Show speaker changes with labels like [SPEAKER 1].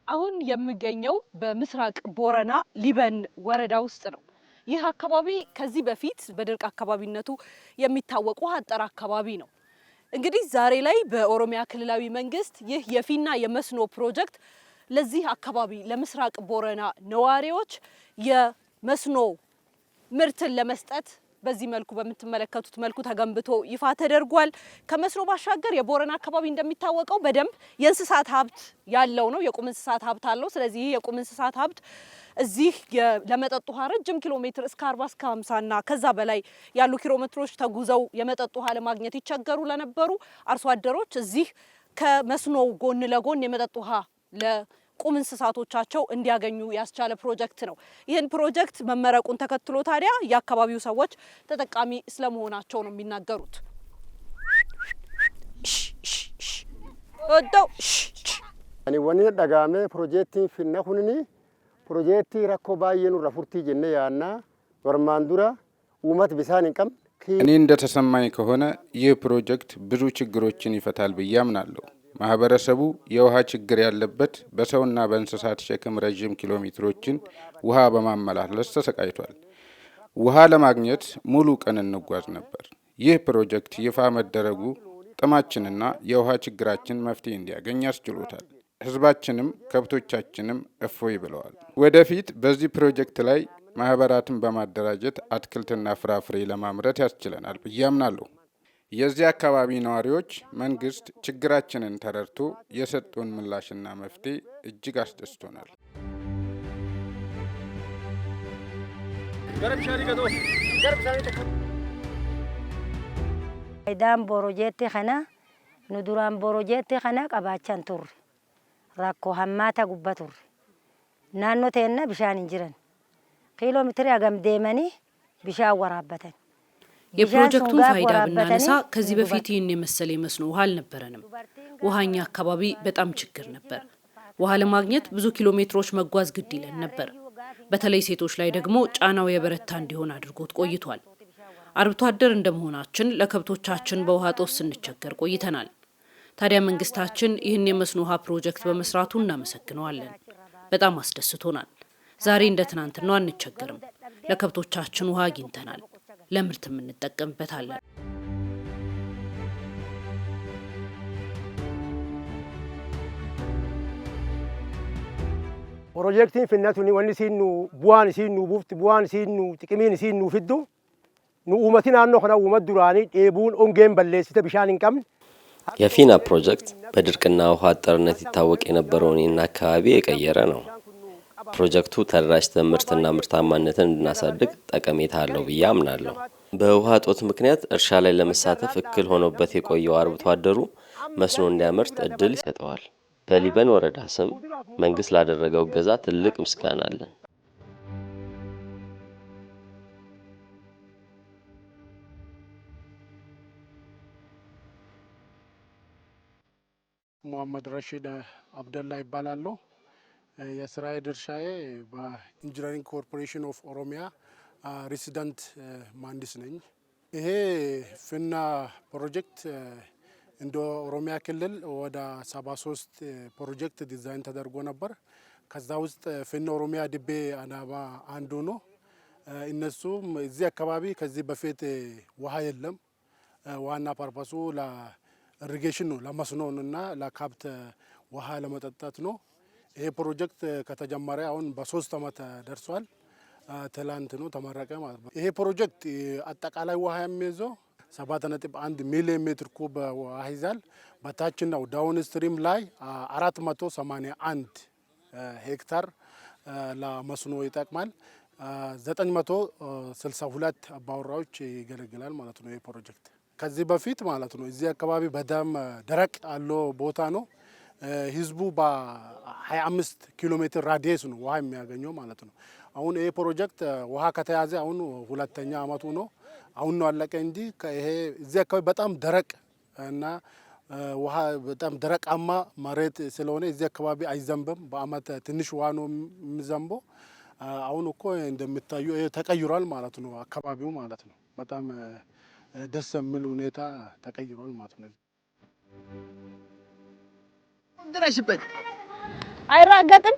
[SPEAKER 1] አሁን የምገኘው በምስራቅ ቦረና ሊበን ወረዳ ውስጥ ነው። ይህ አካባቢ ከዚህ በፊት በድርቅ አካባቢነቱ የሚታወቅ ውሃ አጠር አካባቢ ነው። እንግዲህ ዛሬ ላይ በኦሮሚያ ክልላዊ መንግስት ይህ የፊና የመስኖ ፕሮጀክት ለዚህ አካባቢ ለምስራቅ ቦረና ነዋሪዎች የመስኖ ምርትን ለመስጠት በዚህ መልኩ በምትመለከቱት መልኩ ተገንብቶ ይፋ ተደርጓል። ከመስኖ ባሻገር የቦረና አካባቢ እንደሚታወቀው በደንብ የእንስሳት ሀብት ያለው ነው። የቁም እንስሳት ሀብት አለው። ስለዚህ የቁም እንስሳት ሀብት እዚህ ለመጠጥ ውሃ ረጅም ኪሎ ሜትር እስከ 40 እስከ 50 እና ከዛ በላይ ያሉ ኪሎ ሜትሮች ተጉዘው የመጠጥ ውሃ ለማግኘት ይቸገሩ ለነበሩ አርሶ አደሮች እዚህ ከመስኖ ጎን ለጎን የመጠጥ ውሃ ለቁም እንስሳቶቻቸው እንዲያገኙ ያስቻለ ፕሮጀክት ነው። ይህን ፕሮጀክት መመረቁን ተከትሎ ታዲያ የአካባቢው ሰዎች ተጠቃሚ ስለመሆናቸው ነው የሚናገሩት።
[SPEAKER 2] እኔ ወኔ ዳጋሜ ፕሮጀክት ፊና ሁንኒ ፕሮጀክት ረኮ ባየኑ ረፉርቲ ጀነ ያና ወርማንዱራ ውመት ቢሳን እንቀም
[SPEAKER 3] እኔ እንደተሰማኝ ከሆነ ይህ ፕሮጀክት ብዙ ችግሮችን ይፈታል ብዬ አምናለሁ። ማህበረሰቡ የውሃ ችግር ያለበት በሰውና በእንስሳት ሸክም ረጅም ኪሎ ሜትሮችን ውሃ በማመላለስ ተሰቃይቷል። ውሃ ለማግኘት ሙሉ ቀን እንጓዝ ነበር። ይህ ፕሮጀክት ይፋ መደረጉ ጥማችንና የውሃ ችግራችን መፍትሄ እንዲያገኝ ያስችሎታል። ህዝባችንም ከብቶቻችንም እፎይ ብለዋል። ወደፊት በዚህ ፕሮጀክት ላይ ማህበራትን በማደራጀት አትክልትና ፍራፍሬ ለማምረት ያስችለናል ብዬ አምናለሁ። የዚህ አካባቢ ነዋሪዎች መንግስት ችግራችንን ተረድቶ የሰጡን ምላሽና መፍትሄ እጅግ አስደስቶናል።
[SPEAKER 4] አይዳም ፕሮጀክት ኸና ኑዱራን ፕሮጀክት ኸና ቀባቻን ቱር ራኮ ሀማታ ጉባቱር ናኖ ተና ቢሻን እንጅረን ኪሎ ሜትር ያገም ደመኒ ቢሻ ወራበተን
[SPEAKER 1] የፕሮጀክቱን ፋይዳ ብናነሳ ከዚህ በፊት ይህን የመሰለ መስኖ ውሃ አልነበረንም። ውሃኛ አካባቢ በጣም ችግር ነበር። ውሃ ለማግኘት ብዙ ኪሎ ሜትሮች መጓዝ ግድ ይለን ነበር። በተለይ ሴቶች ላይ ደግሞ ጫናው የበረታ እንዲሆን አድርጎት ቆይቷል። አርብቶ አደር እንደመሆናችን ለከብቶቻችን በውሃ ጦስ ስንቸገር ቆይተናል። ታዲያ መንግስታችን ይህን የመስኖ ውሃ ፕሮጀክት በመስራቱ እናመሰግነዋለን። በጣም አስደስቶናል። ዛሬ እንደ ትናንትናው አንቸገርም። ለከብቶቻችን ውሃ አግኝተናል። ለምርትም እንጠቀምበታለን።
[SPEAKER 2] ፕሮጀክቲን ፍናቱኒ ወኒ ሲኑ ቡዋን ሲኑ ቡፍት ቡዋን ሲኑ ጥቅሚን ሲኑ ፍዱ ኑ ኡመቲን አኖ ኸና ኡመት ዱራኒ ዴቡን ኦንጌን በለሲተ ቢሻን እንቀም
[SPEAKER 5] የፊና ፕሮጀክት በድርቅና ውሃ አጠርነት ይታወቅ የነበረውን ይህን አካባቢ የቀየረ ነው። ፕሮጀክቱ ተደራጅተን ምርትና ምርታማነትን እንድናሳድግ ጠቀሜታ አለው ብዬ አምናለሁ። በውሃ እጦት ምክንያት እርሻ ላይ ለመሳተፍ እክል ሆኖበት የቆየው አርብቶ አደሩ መስኖ እንዲያመርት እድል ይሰጠዋል። በሊበን ወረዳ ስም መንግስት ላደረገው እገዛ ትልቅ ምስጋና አለን።
[SPEAKER 6] ሙሐመድ ረሺድ አብደላ ይባላል። የስራዬ ድርሻዬ በኢንጂነሪንግ ኮርፖሬሽን ኦፍ ኦሮሚያ ሬሲደንት መሀንዲስ ነኝ። ይሄ ፊና ፕሮጀክት እንደ ኦሮሚያ ክልል ወደ 73 ፕሮጀክት ዲዛይን ተደርጎ ነበር። ከዛ ውስጥ ፊና ኦሮሚያ ድቤ አናባ አንዱ ነው። እነሱም እዚህ አካባቢ ከዚህ በፊት ውሃ የለም። ዋና ፐርፐሱ ለኢሪጌሽን ነው፣ ለመስኖ እና ለከብት ውሃ ለመጠጣት ነው። ይሄ ፕሮጀክት ከተጀመረ አሁን በ3 አመት ደርሷል። ትላንት ነው ተመረቀ ማለት ነው። ይሄ ፕሮጀክት አጠቃላይ ውሃ የሚይዘው 7.1 ሚሊዮን ሜትር ኩብ ውሃ ይዛል። በታችኛው ዳውን ስትሪም ላይ 481 ሄክታር ለመስኖ ይጠቅማል። 962 አባወራዎች ይገለግላል ማለት ነው። ይሄ ፕሮጀክት ከዚህ በፊት ማለት ነው እዚህ አካባቢ በጣም ደረቅ ያለው ቦታ ነው። ህዝቡ በ25 ኪሎ ሜትር ራዲየስ ነው ውሃ የሚያገኘው ማለት ነው። አሁን ይሄ ፕሮጀክት ውሃ ከተያዘ አሁን 2ኛ አመቱ ነው። አሁን ነው አለቀ እንጂ ይሄ እዚህ አካባቢ በጣም ደረቅ እና ውሃ በጣም ደረቃማ መሬት ስለሆነ እዚህ አካባቢ አይዘንብም። በአመት ትንሽ ውሃ ነው የሚዘንበው። አሁን እኮ እንደምታዩ ተቀይሯል ማለት ነው አካባቢው ማለት ነው። በጣም ደስ የሚል ሁኔታ ተቀይሯል ማለት ነው።
[SPEAKER 7] ድረሽበት
[SPEAKER 1] አይራገጥም።